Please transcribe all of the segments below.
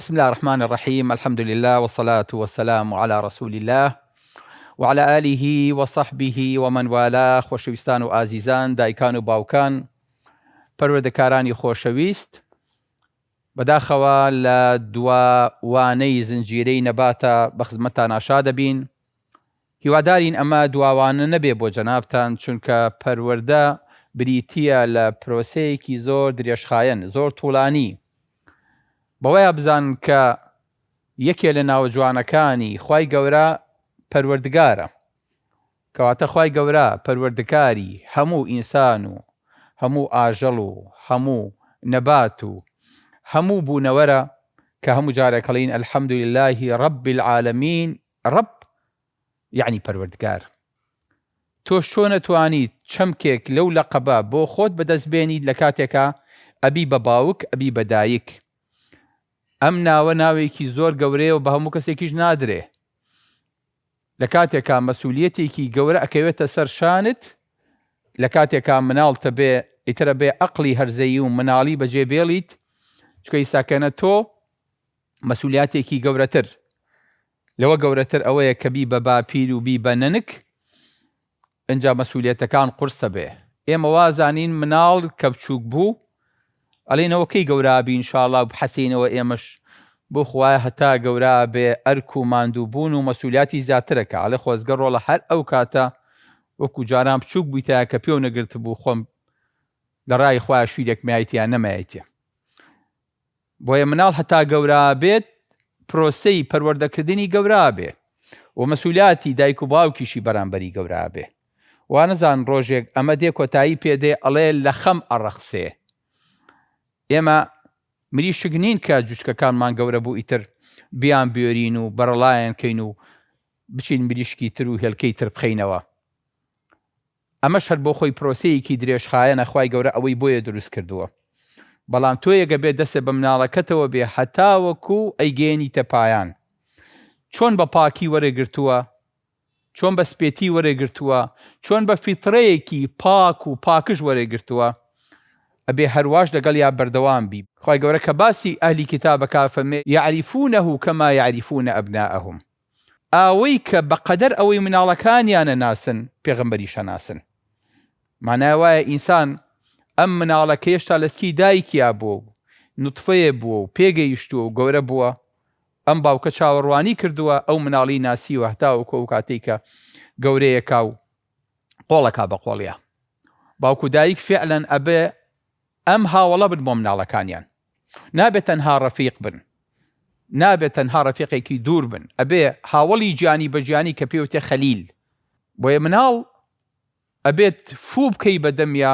بسم الله الرحمن الرحيم. الحمد لله والصلاة والسلام على رسول الله وعلى آله وصحبه ومن والاه. خۆشەویستان و ئازیزان، دایکان و باوکان، پەروەردەکارانی خۆشەویست، بەداخەوە لە دواوانەی زنجیرەی نەباتە بە خزمەتتان ئاشا دەبین. هیوادارین ئەمە دواوانە نەبێ بۆ جەنابتان، چونکە پەروەردە بریتیە لە پرۆسەیەکی زۆر درێژخایەن، زۆر تووڵانی. بەوەیە بزان کە یەکێ لە ناوە جوانەکانی خوای گەورە پەروەردگارە، کەواتە خوای گەورە پەروەردگاری هەموو ئینسان و هەموو ئاژەڵ و هەموو نەبات و هەموو بوونەوەرە، کە هەموو جارێک هەڵین ئەلحەمدولillاهی ڕەبی العالەمین. ڕەب یعنی پەروەردگار. تۆش چۆن نەتوانیت چەمکێک لەو لەقەبە بۆ خۆت بەدەستبێنیت لە کاتێکە ئەبی بە باوک، ئەبی بە دایک. ئەم ناوە ناوێکی زۆر گەورەیە و بە هەموو کەسێکیش نادرێ. لە کاتێکا مەسئولیەتێکی گەورە ئەکەوێتە سەر شانت، لە کاتێکا مناڵتە بێ ئیترە بێ عەقڵی هەرزەیی و مناڵی بەجێ بێڵیت، چکە ئیساکەنە تۆ مەسئولیاتێکی گەورەتر لەوە گەورەتر ئەوەیە کە بی بە باپیر و بی بە نەنک، ئەنجا مەسئولیەتەکان قورسە بێ. ئێمە وازانین مناڵ کە بچووک بوو ئەڵێنەوە کەی گەورە بی ئینشاءڵڵا و بحەسینەوە ئێمەش بۆ خوایە هەتا گەورە بێ ئەرک و ماندوو بوون و مەسئولیاتی زیاترەکە. ئەڵێ خۆزگە ڕۆڵە هەر ئەو کاتە وەکو جاران بچووک بوویتە کە پێو نەگرت بوو خۆم لە ڕای خوایە شیرێک مایەتیان نەمایەتێ. بۆیە مناڵ هەتا گەورە بێت پرۆسەی پەروەردەکردنی گەورە بێ و مەسئولیاتی دایک و باوکیشی بەرامبەری گەورە بێ. وانەزان ڕۆژێک ئەمە دێ کۆتایی پێدێ ئەڵێ لە خەم ئەڕەخسێ. ئێمە مریشک نین کە جوچکەکانمان گەورە بوو ئیتر بیان بێرین و بەرەڵایەن کەین و بچین مریشکی تر و هێلکەی تر بخەینەوە. ئەمەش هەر بۆ خۆی پرۆسەیەکی درێژخایەنە خوای گەورە ئەوەی بۆیە دروست کردووە. بەڵام تۆ یەگە بێ دەستێ بە مناڵەکەتەوە بێ هەتاوەکو ئەیگەێنیتە پایان. چۆن بە پاکی وەرەگرتووە، چۆن بە سپێتی وەرەگرتووە، چۆن بە فیترەیەکی پاک و پاکش وەرەگرتووە، ئەبێ هەرواش لەگەڵ یا بەردەوام بی. خوای گەورە کە باسی ئەهلی کتابەکە فەرمێ یعریفونەه کەما یعریفونە ئەبناءەهم. ئەوەی کە بەقەدەر ئەوەی مناڵەکانیانە ناسن پێغەمبەریشە ناسن. مانای وایە ئینسان ئەم مناڵەکە هێشتا لەسکی دایکیا بووە، نوتفەیە بووە و پێگەیشتووە و گەورە بووە، ئەم باوکە چاوەڕوانی کردووە ئەو مناڵی ناسیوە هەتاوەکو ئەو کاتێک کە گەورەیەکا و قۆڵەکا بە قۆڵیە. باوکو دایک فعلەن ئەبێ ئەم هاوڵە بن بۆ مناڵەکانیان. نابێت تەنها ڕەفیق بن، نابێت تەنها ڕەفیقێکی دوور بن، ئەبێ هاوڵی گیانی بە گیانی کە پێوتێ خەلیل. بۆیە مناڵ ئەبێت فوو بکەی بەدەمیا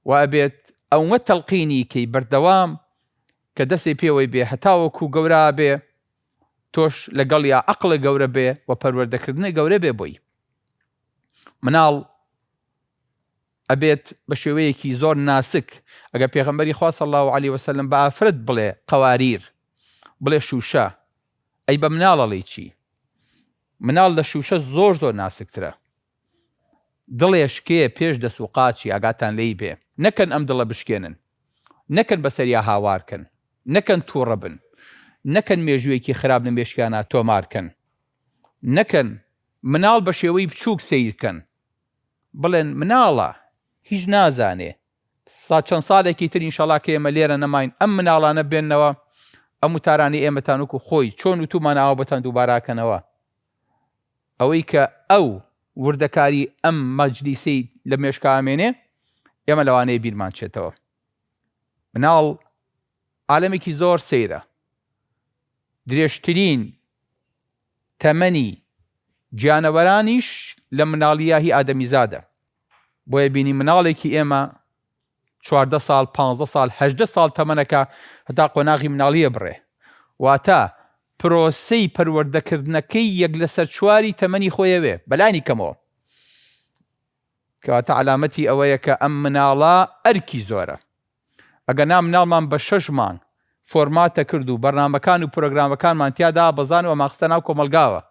و ئەبێت ئەوە تەڵقینی کەی بەردەوام کە دەسێ پێوەی بێ هەتاوەکو گەورە بێ، تۆش لەگەڵ یا عەقڵە گەورە بێ و پەروەردەکردنی گەورە بێ بۆی. مناڵ ئەبێت بە شێوەیەکی زۆر ناسک. ئەگە پێغەمبەری خوا صلی الله علیه وسلم بە ئافرەت بڵێ قەواریر، بڵێ شوشە، ئەی بە مناڵەڵی چی؟ مناڵ لە شوشە زۆر زۆر ناسکترە. دڵێشکێ پێش دەست و قاچی ئاگاتان لێی بێ. نەکەن ئەم دڵە بشکێنن، نەکەن بەسەریا هاوارکەن، نەکەن تووڕە بن، نەکەن مێژوویەکی خراپ لە مێشکیانە تۆمارکەن، نەکەن مناڵ بە شێوەی بچووک سیرکەن، بڵێن مناڵە هیچ نازانێ، چەند ساڵێکی تر ئینشەڵڵا کە ئێمە لێرە نەماین ئەم مناڵانە بێننەوە، ئەم وتارانی ئێمەتان وەکو خۆی چۆن وتومانەوە بەتان دووباراکەنەوە. ئەوەی کە ئەو وردەکاری ئەم مەجلیسەی لە مێشکامێنێ ئێمە لەوانەیە بیرمان چێتەوە. مناڵ عالەمێکی زۆر سەیرە. درێژترین تەمەنی گیانەوەرانیش لە مناڵیە هی ئادەمیزادە. بۆیە بینی مناڵێکی ئێمە 14 ساڵ، 15 ساڵ، 18 ساڵ تەمەنەکە هەتا قۆناغی مناڵیە بڕێ. واتە پرۆسەی پەروەردەکردنەکەی یەک لەسەر چواری تەمەنی خۆیەوێ بەلانی کەمەوە. کەواتە علامەتی ئەوەیە کە ئەم مناڵە ئەرکی زۆرە. ئەگە نا مناڵمان بە 6 مانگ فۆرماتە کرد و بەرنامەکان و پرۆگرامەکانمان تیادا بەزان و ماخستە ناو کۆمەلگاوە،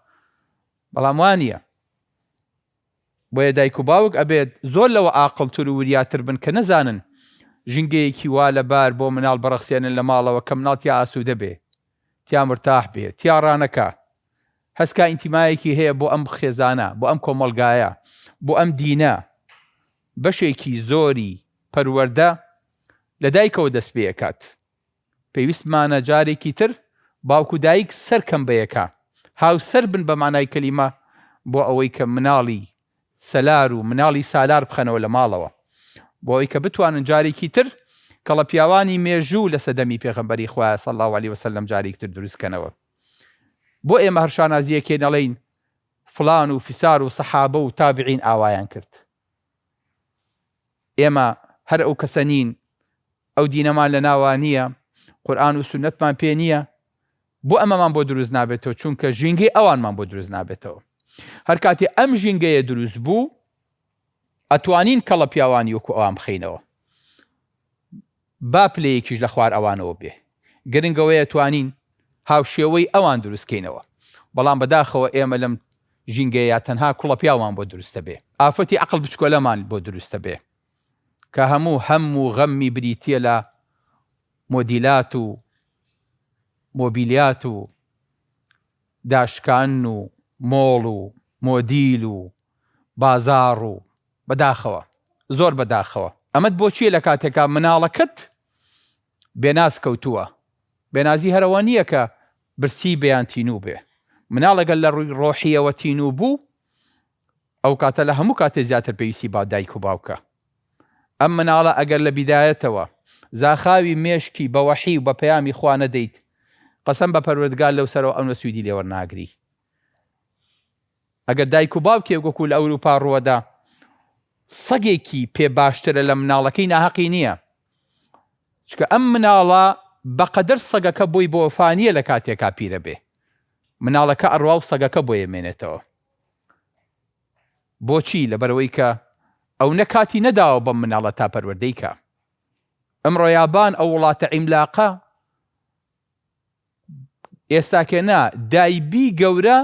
بەڵام وانە. بۆیە دایک و باوک ئەبێت زۆر لەوە عاقڵتر و وریاتر بن کە نەزانن ژینگەیەکی وا لەبار بۆ مناڵ بەرەخسێنن لە ماڵەوە کە مناڵ تیا ئاسوودە بێ، تیا مرتاح بێ، تیا ڕانەکە، هەسکا ئینتیمایەکی هەیە بۆ ئەم خێزانە، بۆ ئەم کۆمەڵگایە، بۆ ئەم دینە، بەشێکی زۆری پەروەردە لە دایکەوە دەست پێ ئەکات. پێویستمانە جارێکی تر باوکو دایک سەرکەم بەیەکە، هاوسەر بن بە مانای کەلیمە بۆ ئەوەی کە مناڵی سەلار و مناڵی سالار بخەنەوە لە ماڵەوە، بۆ ئەوەی کە بتوانن جارێکی تر کەڵە پیاوانی مێژوو لە سەدەمی پێغەمبەری خوا صلی الله علیه وسلم جارێکی تر دروستکەنەوە. بۆ ئێمە هەر شانازیەکێ نەڵێین فلان و فیسار و سەحابە و تابعین ئاوایان کرد. ئێمە هەر ئەو کەسە نین، ئەو دینەمان لە ناوان نییە، قورئان و سونەتمان پێ نییە، بۆ ئەمەمان بۆ دروست نابێتەوە، چونکە ژینگەی ئەوانمان بۆ دروست نابێتەوە. هەر کاتێ ئەم ژینگەیە دروست بوو، ئەتوانین کەڵە پیاوانی وەکو ئەوان بخەینەوە، با پلەیەکیش لە خوار ئەوانەوە بێ، گرنگەوەی ئەتوانین هاوشێوەی ئەوان دروستکەینەوە. بەڵام بەداخەوە ئێمە لەم ژینگەیە تەنها کوڵە پیاوان بۆ دروستە بێ، ئافەتی عەقڵ بچکۆلەمان بۆ دروستە بێ، کە هەموو هەم و غەممی بریتیە لە مۆدیلات و مۆبیلیات و داشکان و مۆڵ و مۆدیل و بازار و بەداخەوە، زۆر بەداخەوە. ئەمەد بۆچیە لە کاتێکا مناڵەکەت بێناز کەوتووە، بێنازی هەرەوە نییە کە برسی بەیان تینوو بێ، مناڵەگەل لە ڕووی ڕۆحیەوە تینوو بوو، ئەو کاتە لە هەموو کاتێ زیاتر پێویستی با دایک و باوکە. ئەم مناڵە ئەگەر لە بیدایەتەوە زاخاوی مێشکی بە وەحی و بە پەیامی خوا نەدەیت، قەسەم بە پەروەردگار لەو سەرەوە ئەو نەسوودی لێ وەرناگری. ئەگەر دایک و باوکێک وەکو لە ئەوروپا ڕووەدا سەگێکی پێ باشترە لە مناڵەکەی ناحەقی نییە، چکە ئەم مناڵە بەقەدر سەگەکە بۆی بۆ فانیە لە کاتێکا پیرە بێ، مناڵەکە ئەڕوا و سەگەکە بۆ یێمێنێتەوە. بۆچی؟ لەبەرەوەی کە ئەو نەکاتی نەداوە بەم مناڵە تا پەروەردەیکە. ئەمڕۆ یابان ئەو وڵاتە عیملاقە ئێستاکێنا دایبی گەورە،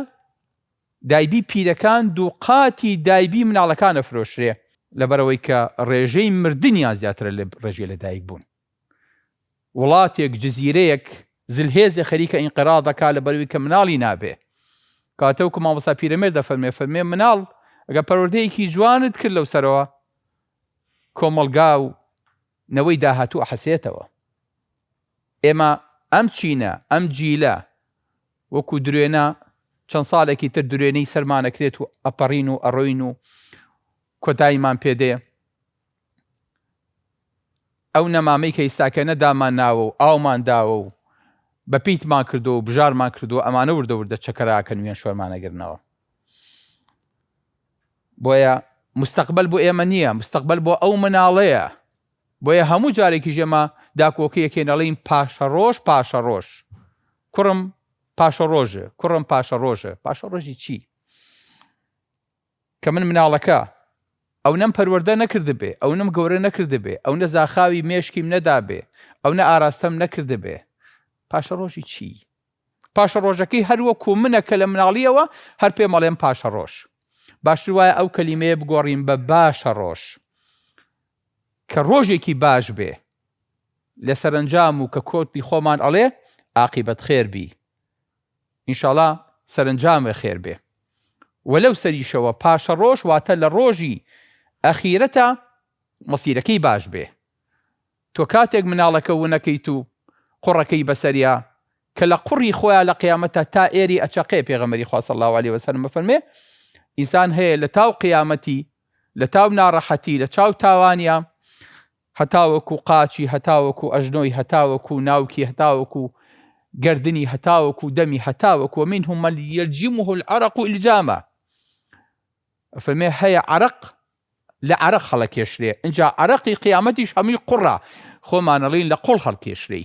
دایبی پیرەکان دووقاتی دایبی مناڵەکانە فرۆشرێ، لەبەرەوەی کە ڕێژەی مردنیان زیاترە لە ڕێژەی لە دایک بوون. وڵاتێک جزیرەیەک زلهێزە خەریکە ئینقیراض دەکا لەبەرەوەی کە مناڵی نابێ. کاتەوکو مامۆستا پیرەمێرد دەفەرمێ مناڵ ئەگە پەروەردەیەکی جوانت کرد لەو سەرەوە، کۆمەڵگا و نەوەی داهاتوو ئەحەسێتەوە. ئێمە ئەم چینە، ئەم جیلە وەکو درێنە چەند ساڵێکی تر درێنەی سەرمانەکرێت و ئەپەڕین و ئەڕۆین و کۆتاییمان پێدێ. ئەو نەمامەی کە ئێستاکە نەدامان ناوە و ئاومان داوە و بە پیتمان کردو و بژارمان کردو، ئەمانە وردە وردە چەکەراکەن وێن شۆرمانەگرنەوە. بۆیە مستەقبل بۆ ئێمە نییە، مستەقبل بۆ ئەو مناڵەیە. بۆیە هەموو جارێکی ژێمە داکۆکەیەکێ نەڵێین پاشە ڕۆژ پاشە ڕۆژ، کوڕم پاشە ڕۆژە، کوڕم پاشە ڕۆژە. پاشە ڕۆژی چی؟ کە من مناڵەکە ئەو نەم پەروەردە نەکرد بێ، ئەو نەم گەورە نەکرد بێ، ئەو نە زاخاوی مێشکیم نەدا بێ، ئەو نە ئاراستەم نەکرد بێ، پاشە ڕۆژی چی؟ پاشە ڕۆژەکەی هەروەکو منە کە لە مناڵیەوە هەر پێ مەڵێم پاشە ڕۆژ. باشتر وایە ئەو کەلیمەیە بگۆڕین بە باشە ڕۆژ، کە ڕۆژێکی باش بێ لە سەرنجام و کە کۆتی خۆمان ئەڵێ عاقیبەت خێر بی، ئینشاڵڵا سەرنجامێ خێر بێ. وەلەو سەریشەوە پاشە ڕۆژ واتە لە ڕۆژی ئەخیرەتە مەسیرەکەی باش بێ. تۆ کاتێک مناڵەکە ونەکەیت و قوڕەکەی بەسەریا کە لە قوڕی خۆیان لە قیامەتە تا ئێری ئەچەقێ، پێغەمبەری خوا صلی الله علیه وسلم فەرمێ ئینسان هەیە لە تاو قیامەتی، لە تاو ناڕەحەتی، لە چاو تاوانیا، هەتاوەکو قاچی، هەتاوەکو ئەژنۆی، هەتاوەکو ناوکی، هەتاوەکو گردنی، هەتاوەکو دەمی، هەتاوەکو ومنهم من يلجمه العرق إلجاما. فەرمێ هەیە عەرق لە عەرق هەڵەکێشرێ، اینجا عەرقی قیامەتیش هەمووی قوڕە، خۆمانەڵین لە قوڵ هەڵکێشرێ.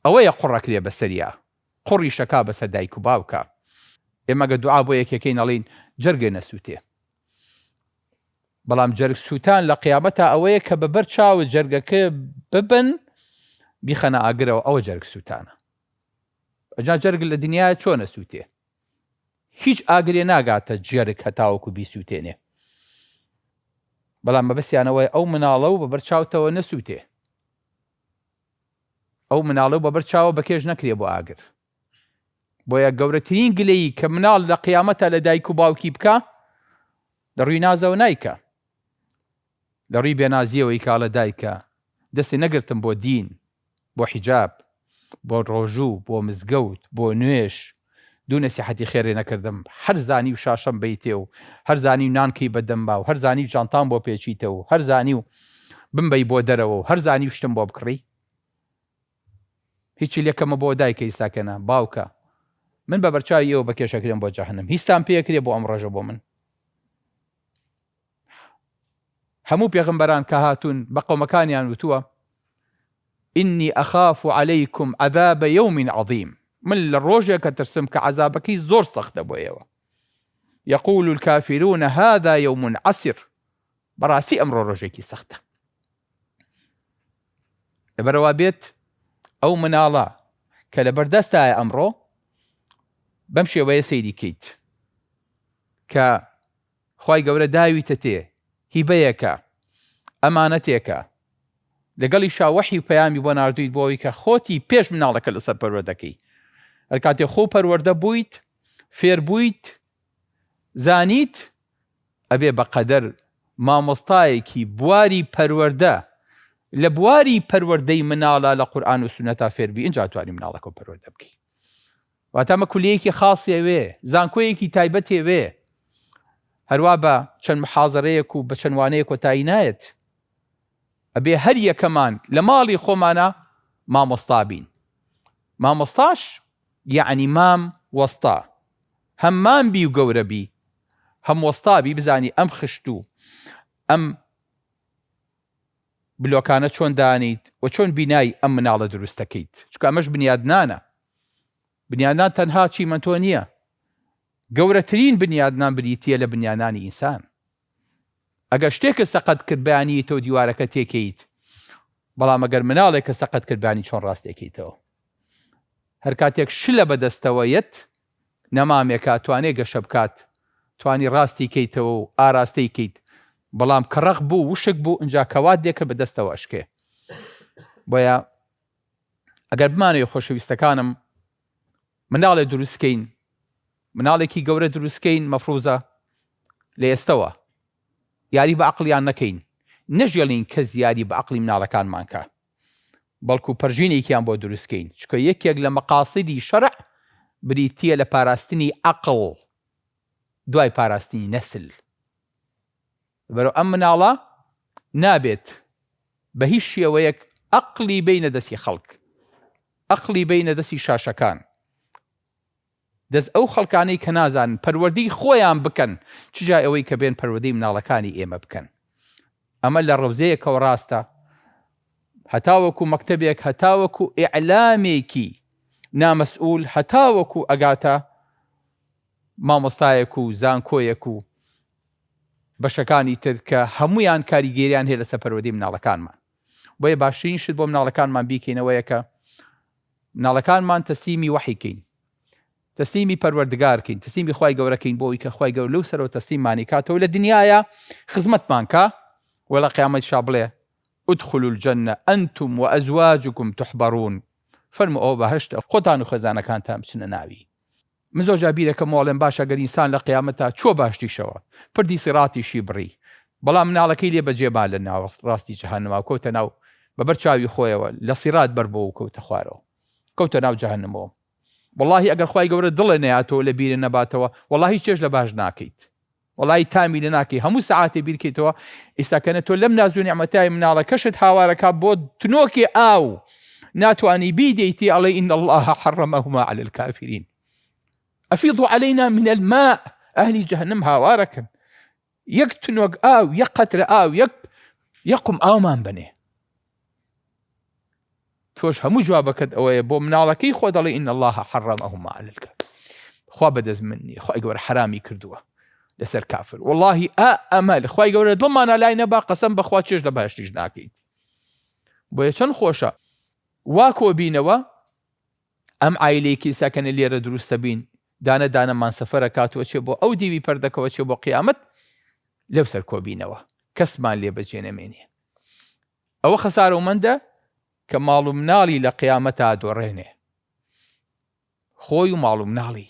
ئەوەیە قوڕەکرێ بەسەریا، قوڕی شەکا بەسەر دایک و باوکە. ئێمە گە دوعا بۆ یەکێکەی نەڵین جەرگێ نەسووتێ، بەڵام جەرگ سووتان لە قیامەتە ئەوەیە کە بەبەر چاوت جەرگەکە ببن بیخەنە ئاگرەوە، ئەوە جەرگ سووتانە. ئەجا جەرگ لە دنیاە چۆن نەسووتێ؟ هیچ ئاگرێ ناگاتە جەرگ هەتاوەکو بیسووتێنێ، بەڵام بەبەستیانەوەی ئەو مناڵە و بەبەر چاوتەوە نەسووتێ، ئەو مناڵە و بەبەر چاوە بەکێژ نەکرێ بۆ ئاگر. بۆیە گەورەترین گلەیی کە مناڵ لە قیامەتە لە دایک و باوکی بکە لەڕووی نازەوە نایکە، لەڕووی بێنازیەوەی کا لە دایکە دەستی نەگرتم بۆ دین، بۆ حیجاب، بۆ ڕۆژوو، بۆ مزگەوت، بۆ نوێش، دوو نەسیحەتی خێرێ نەکردم، هەر زانی و شاشەم بیتێ و هەر زانی و نانکەی بەدەم با و هەر زانی و جانتان بۆ پێچیتەوە و هەر زانی و بمبەی بۆ دەرەوە و هەر زانی و شتم بۆ بکڕی. هیچی لێکەمە بۆ دایکە ئیساکەنە باوکە من بە بەرچاوی ئێوە بە کێشەکرێم بۆ جەهەنەم، هیچتان پێکرێ بۆ ئەم ڕۆژە بۆ من. هەموو پێغەمبەران کە هاتوون بە قەومەکانیان وتووە ئینی ئەخاف عەلەیکم عەذاب یەوم عەظیم، من لە ڕۆژێکە ترسم کە عەذابەکەی زۆر سەختە بۆ ئێوە. یەقول الکافرون هذا یوم عسر، بەڕاستی ئەمڕۆ ڕۆژێکی سەختە. لەبەرەوە بێت ئەو مناڵە کە لە بەردەستایە ئەمڕۆ بەم شێوەیە سەیری کەیت کە خوای گەورە داویتە تێ، هیبەیەکە، ئەمانەتێکە، لەگەڵی شاوەحی و پەیامی بۆ ناردوویت بۆەوەی کە خۆتی پێش مناڵەکە لەسەر پەروەردەکەی. هەر کاتێک خۆ پەروەردە بوویت، فێر بوویت، زانیت، ئەبێ بەقەدەر مامۆستایەکی بواری پەروەردە لە بواری پەروەردەی مناڵە لە قورئان و سونەتا فێربی، اینجا توانی مناڵەکە و پەروەردە بکەی. واتە ئەمە کولەیەکی خاصی ئەوێ، زانکۆیەکی تایبەتی ئەوێ، هەروە بە چەند محاضەرەیەک و بە چەند وانەیەک کۆتایی نایەت. ئەبێ هەر یەکەمان لە ماڵی خۆمانە مامۆستا بین. مامۆستاش یعنی مام وەستا، هەم مام بی و گەورە بی، هەم وەستا بی، بزانی ئەم خشت و ئەم بلۆکانە چۆن دانیت و چۆن بینای ئەم مناڵە دروستەکەیت، چونکە ئەمەش بنیادنانە. بنیادنان تەنها چیمەنتۆ نییە، گەورەترین بنیادنان بریتیە لە بنیانانی ئینسان. ئەگەر شتێکە سەقەت کرد بەیانیتەوە دیوارەکە تێکەیت، بەڵام ئەگەر مناڵێکە سەقەت کرد بەیانی چۆن ڕاستێکیتەوە. هەر کاتێک شلە بەدەستەوەیەت نەمامێکە توانێ گەشە بکات، توانی ڕاستی کەیتەوە و ئاراستەی کەیت، بەڵام کەڕەق بوو وشک بوو ئەنجا کەوات دێکە بەدەستەوە ئەشکێ. بۆیە ئەگەر بمانەوە خۆشەویستەکانم مناڵێ دروستکەین، مناڵێکی گەورە دروستکەین، مەفروزە لە ئێستەوە یاری بە عەقڵیان نەکەین، نەژێڵین کەس یاری بە عەقڵی مناڵەکانمان کە، بەڵکو پەرژینێکیان بۆ دروستکەین، چکە یەکێک لە مەقاسیدی شەرع بریتیە لە پاراستنی عەقڵ دوای پاراستنی نەسل. بەرەو ئەم مناڵە نابێت بە هیچ شێوەیەک عەقڵی بینە دەستی خەڵک، عەقڵی بینە دەستی شاشەکان، دەست ئەو خەڵکانەی کە نازانن پەروەردەی خۆیان بکەن، چجا ئەوەی کە بێن پەروەردەی مناڵەکانی ئێمە بکەن. ئەمە لە ڕەوزەیەکەوە ڕاستە، هەتاوەکو مەکتەبێک، هەتاوەکو ئیعلامێکی نامەسئول، هەتاوەکو ئەگاتە مامۆستایەک و زانکۆیەک و بەشەکانی تر کە هەمویان کاریگەریان هەیە لەسەر پەروەردەی مناڵەکانمان. بۆیە باشترین شت بۆ مناڵەکانمان بیکەینەوەیە کە مناڵەکانمان تەسلیمی وەحیکەین، تەسلیمی پەروەردگارکەین، تەسلیمی خوای گەورەکەین، بۆەوەی کە خوای گەورە لەو سەرەوە تەسلیممانی کاتەوە لە دنیاە خزمەتمان کە وەڵا قیامەتیشا بڵێ ادخلوا الجنة أنتم وأزواجكم تحبرون، فەرموو ئەوە بەهەشتە، خۆتان و خێزانەکانتان بچنە ناوی. من زۆر جار بیرەکەم وەڵێم باشە گەر ئینسان لە قیامەتە چۆ باشتیشەوە پردی سیڕاتیشی بڕی، بەڵام مناڵەکەی لێ بەجێبا لە ناو ڕاستی جەهەنەمەوە کەوتە ناو بەبەر چاوی خۆیەوە لە سیڕات بەربەوە و کەوتە خوارەوە، کەوتە ناو جەهەنەمەوە. وەڵاهی ئەگەر خوای گەورە دڵێ نەیاتەوە لە بیرە نەباتەوە، وەڵاهی چێژ لە باش ناکەیت، وەڵاهی تامی لە ناکەی، هەموو سەعاتێ بیرکەیتەوە ئیساکەنە تۆ لەم ناز و نیعمەتای مناڵەکەشت هاوارەکە بۆ تنۆکی ئاو ناتوانی بیدەیتی ئەڵێ ئین الله حرمهما على الكافرين أفيضوا علينا من الماء، ئەهلی جەهەنەم هاوارەکەن، یەک تنۆک ئاو، یەک قەترە ئاو، یەقم ئاومان بنێ. تۆش هەموو جوابەکەت ئەوەیە بۆ مناڵەکەی خۆ دەڵێ ئین الله حرمهما على الكافرين، خوا بەدەست من نییە، خوای گەورە حرامی کردووە لەسەر کافر. وەڵاهی ئەمەل خوای گەورە دڵمانە لای نەبا، قەسەم بەخوا چێژ لە باشتیش ناکەیت. بۆیە چەند خۆشە وا کۆبینەوە ئەم عایلەیەکی ساکەنە لێرە دروستە بین، دانە دانەمان سەفەرە کاتوە چێ بۆ ئەو دیوی پەردەکەوە چێ بۆ قیامەت، لەو سەر کۆبینەوە کەسمان لێ بەجێ نەمێنێ. ئەوە خەسارەومەندە کە ماڵ و مناڵی لە قیامەتە دۆڕێنێ. خۆی و ماڵ و مناڵی.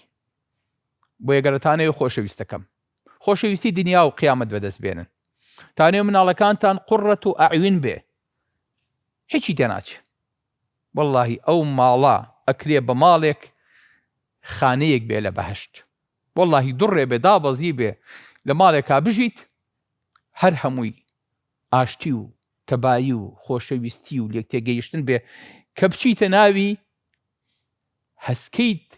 بۆ یەگەرەتانەوە خۆشەویستەکەم، خۆشەویستی دنیا و قیامەت بەدەست بێنن، تانێ مناڵەکانتان قوڕەت و ئەعیون بێ، هیچی تێناچێ. وەڵڵاهی ئەو ماڵە ئەکرێ بە ماڵێک خانەیەک بێ لە بەهەشت. وەڵڵاهی دوڕێ بێ دابەزی بێ لە ماڵێکا بژیت، هەر هەمووی ئاشتی و تەبایی و خۆشەویستی و لێک تێگەیشتن بێ کە بچیتە ناوی هەسکەیت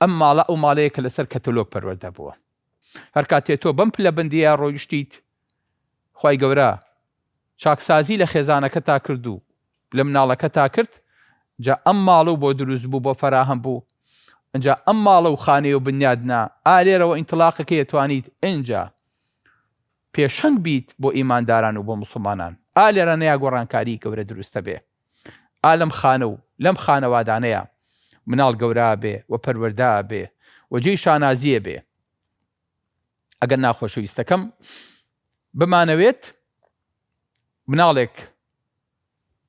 ئەم ماڵە ئەو ماڵەیە کە لەسەر کەتەلۆگ پەروەردە بووە. هەر کاتێ تۆ بەم پلە بندیە ڕۆیشتیت، خوای گەورە چاکسازی لە خێزانەکە تا کرد و لە مناڵەکە تا کرد، جا ئەم ماڵە بۆ دروست بوو، بۆ فەراهەم بوو، ئەجا ئەم ماڵە و خانەیە و بنیادنا ئالێرەوە ئینتڵاقەکە ئەتوانیت ئینجا پێشەنگ بیت بۆ ئیمانداران و بۆ مسلمانان. ئالێرە نەیە گۆڕانکاری گەورە دروستە بێ، ئالەم خانە و لەم خانەوادانەیە مناڵ گەورە بێ و پەروەردە بێ و جێی شانازیە بێ. ئەگەر ناخۆشەویستەکەم بمانەوێت مناڵێک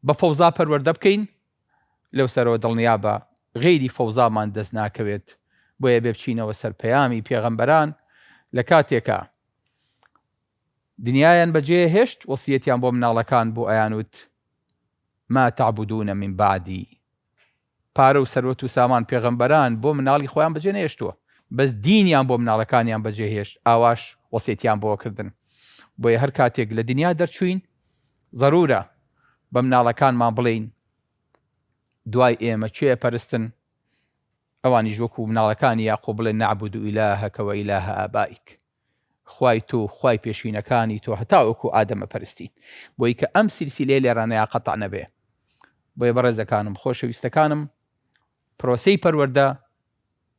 بە فەوزا پەروەردە بکەین، لەو سەرەوە دڵنیا بە غەیری فەوزامان دەست ناکەوێت، بۆیە بێ بچینەوە سەر پەیامی پێغەمبەران لە کاتێکە دنیایان بەجێ هێشت، وەسیەتیان بۆ مناڵەکان بۆ ئەیانوت ما تعبدون من بعدی. پارە و سەروەت و سامان پێغەمبەران بۆ مناڵی خۆیان بەجێ نەهێشتووە، بەس دینیان بۆ مناڵەکانیان بەجێ هێشت، ئاواش وەسیەتیان بۆ کردن. بۆیە هەر کاتێک لە دنیا دەرچوین ضرورە بە مناڵەکانمان بڵین دوای ئێمە کێ پەرستن، ئەوانی وەکو مناڵەکانی یاقوب بڵێن نەعبود ئیلەهەکە و ئیلەهە ئابائیک، خوای تۆ خوای پێشینەکانی تۆ هەتا وەکو ئادەمە پەرستین. بۆی کە ئەم سیلسیلەیە لێرانەیە قەتع نەبێ. بۆیە بەڕێزەکانم خۆشەویستەکانم، پرۆسەی پەروەردە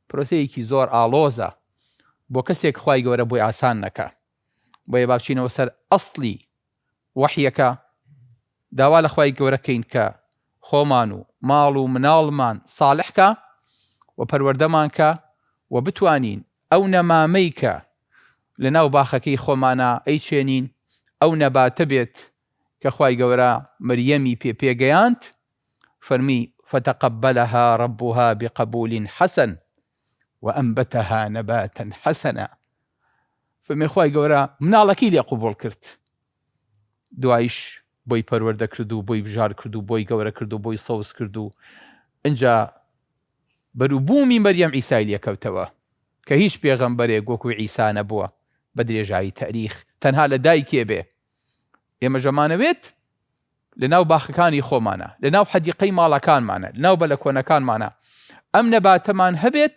پرۆسەیەکی زۆر ئاڵۆزە بۆ کەسێک خوای گەورە بۆی ئاسان نەکە. بۆیە با بچینەوە سەر ئەسڵی وەحیەکە، داوا لە خوای گەورەکەین کە خۆمان و ماڵ و مناڵمان ساڵحکە و پەروەردەمانکە و بتوانین ئەو نەمامەی کە لە ناو باخەکەی خۆمانە ئەیچێنین ئەو نەباتە بێت کە خوای گەورە مەریەمی پێگەیاند، فەرمی فتقبلها ربها بقبول حسن وأنبتها نباتا حسنا. فەرمی خوای گەورە مناڵەکەی لێ قبوڵ کرد، دوایش بۆی پەروەردە کرد و بۆی بژار کرد و بۆی گەورە کرد و بۆی سەوز کرد و ئینجا بەروبوومی مەریەم عیسای لێکەوتەوە کە هیچ پێغەمبەرێک وەکو عیسا نەبووە بە درێژایی تاریخ، تەنها لە دایکێ بێ. ئێمە ژەمانەوێت لە ناو باخەکانی خۆمانە، لە ناو حەدیقەی ماڵەکانمانە، لە ناو بەلەکۆنەکانمانە ئەم نەباتەمان هەبێت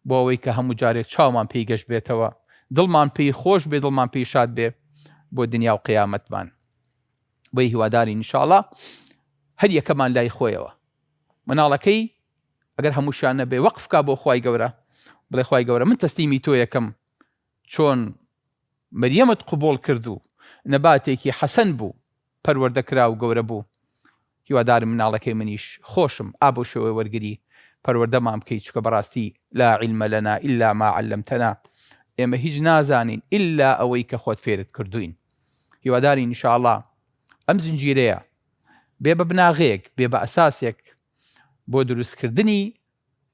بۆ ئەوەی کە هەموو جارێک چاومان پێی گەشت بێتەوە، دڵمان پێی خۆش بێ، دڵمان پێی شاد بێ بۆ دنیا و قیامەتمان. بۆی هیواداری ئینشاءڵڵا هەر یەکەمان لای خۆیەوە مناڵەکەی ئەگەر هەمووشیان نەبێ وەقفکا بۆ خوای گەورە، بڵێ خوای گەورە من تەسلیمی تۆ یەکەم، چۆن مەریەمت قبوڵ کرد و نەباتێکی حەسەن بوو، پەروەردەکرا و گەورە بوو، هیوادارم مناڵەکەی منیش خۆشم ئابۆ شێوەی وەرگری پەروەردەمان بکەیت، چکە بەڕاستی لا علم لنا إلا ما علمتنا، ئێمە هیچ نازانین ئللا ئەوەی کە خۆت فێرت کردوین. هیواداری ئینشاءڵڵا ئەم زنجیرەیە بێ بە بناغەیەک، بێ بە ئەساسێک بۆ دروستکردنی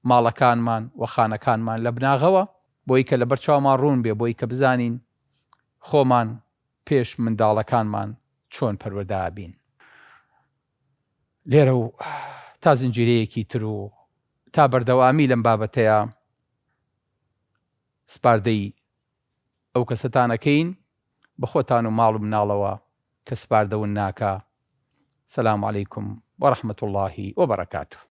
ماڵەکانمان و خانەکانمان لە بناغەوە، بۆی کە لە بەرچاومان ڕوون بێ، بۆی کە بزانین خۆمان پێش منداڵەکانمان چۆن پەروەردە بین. لێرە و تا زنجیرەیەکی تر و تا بەردەوامی لەم بابەتەیە سپاردەی ئەو کەسەتانەکەین بە خۆتان و ماڵ و مناڵەوە کە سپاردەون ناکە. سەلام عەلەیکم وەڕەحمەتوڵڵاهی وەبەرەکاتوه.